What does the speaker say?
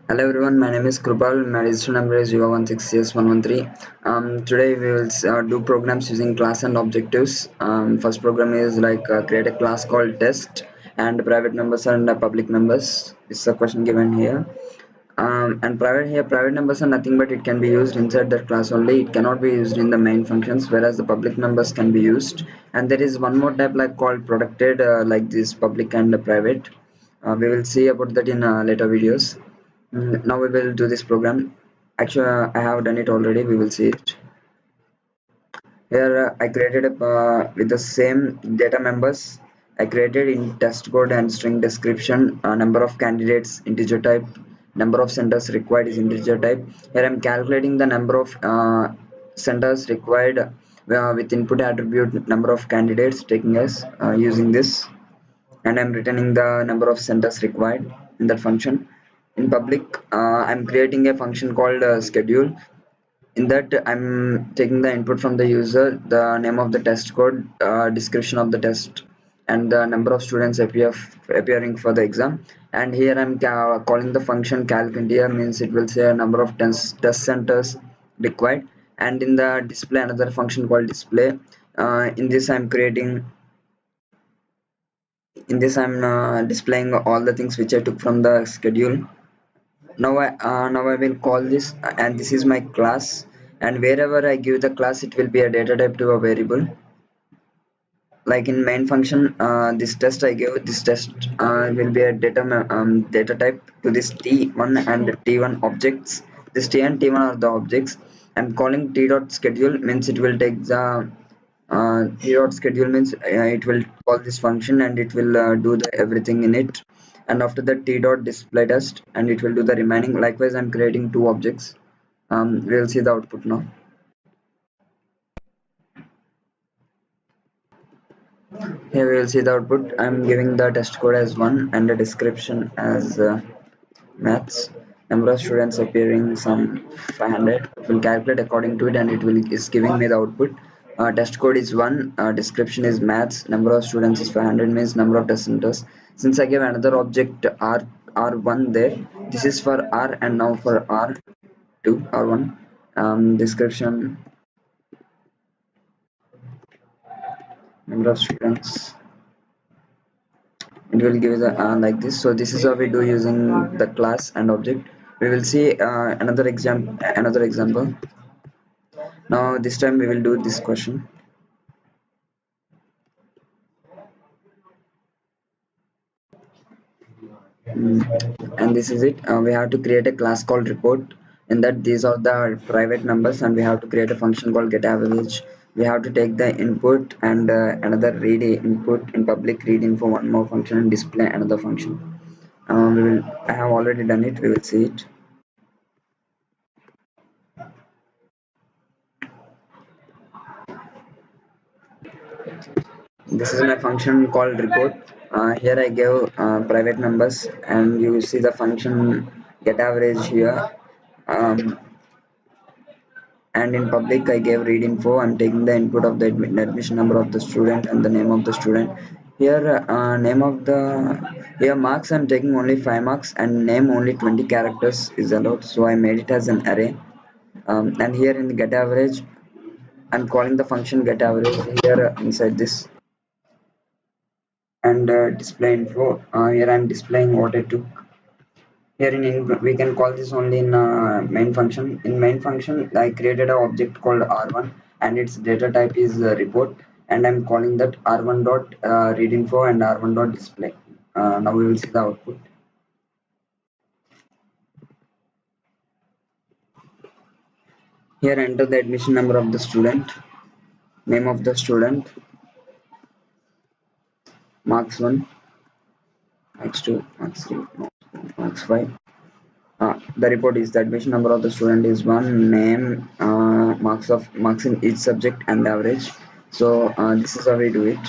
Hello everyone, my name is Krupal. My register number is UR16CS113. Today we will do programs using class and objectives. First program is create a class called test and private numbers and public numbers. This is a question given here. And private numbers are nothing but it can be used inside that class only. It cannot be used in the main functions, whereas the public numbers can be used. And there is one more type like called protected, like this public and private. We will see about that in later videos. Now we will do this program. Actually, I have done it already. We will see it. Here I created with the same data members. I created in test code and string description, number of candidates integer type, number of centers required is integer type. Here I'm calculating the number of centers required with input attribute number of candidates taking as using this, and I'm returning the number of centers required in that function. In public, I'm creating a function called schedule. In that, I'm taking the input from the user, the name of the test code, description of the test, and the number of students appearing for the exam. And here I'm calling the function calc India, means it will say a number of test centers required. And in the display, another function called display. In this, I'm displaying all the things which I took from the schedule. Now I will call this, and this is my class, and wherever I give the class it will be a data type to a variable. Like in main function, this test I gave, this test will be a data type to this t1 and t1 objects. This t and t1 are the objects. I'm calling t dot schedule, means it will take the t dot schedule, means it will call this function and it will do the everything in it. And after that, t dot display test, and it will do the remaining. Likewise, I'm creating two objects. We'll see the output now. Here we will see the output. I'm giving the test code as 1 and the description as maths. Number of students appearing some 500. It will calculate according to it, and it will is giving me the output. Test code is 1, description is maths, number of students is 500, means number of test centers. Since I gave another object R1 there, this is for R, and now for R2, R1. Description, number of students, it will give the like this. So this is how we do using the class and object. We will see another example. Now this time we will do this question. And this is it. We have to create a class called report. In that, these are the private numbers, and we have to create a function called get average. We have to take the input and another read input in public, read info, one more function, and display another function. I have already done it. We will see it. This is my function called report. Here I gave private numbers, and you see the function get average here. Um, and in public I gave read info. I'm taking the input of the admission number of the student and the name of the student. Here name of the here marks, I'm taking only 5 marks, and name only 20 characters is allowed, so I made it as an array. And here in the get average, I'm calling the function get average here inside this, and display info. Here I'm displaying what I took. Here we can call this only in main function. In main function, I created an object called R1, and its data type is report, and I'm calling that R1 dot read info and R1 dot display. Now we will see the output. Here enter the admission number of the student, name of the student, marks 1, marks 2, marks 3, marks 5. The report is the admission number of the student is 1, name, marks in each subject, and average. So this is how we do it.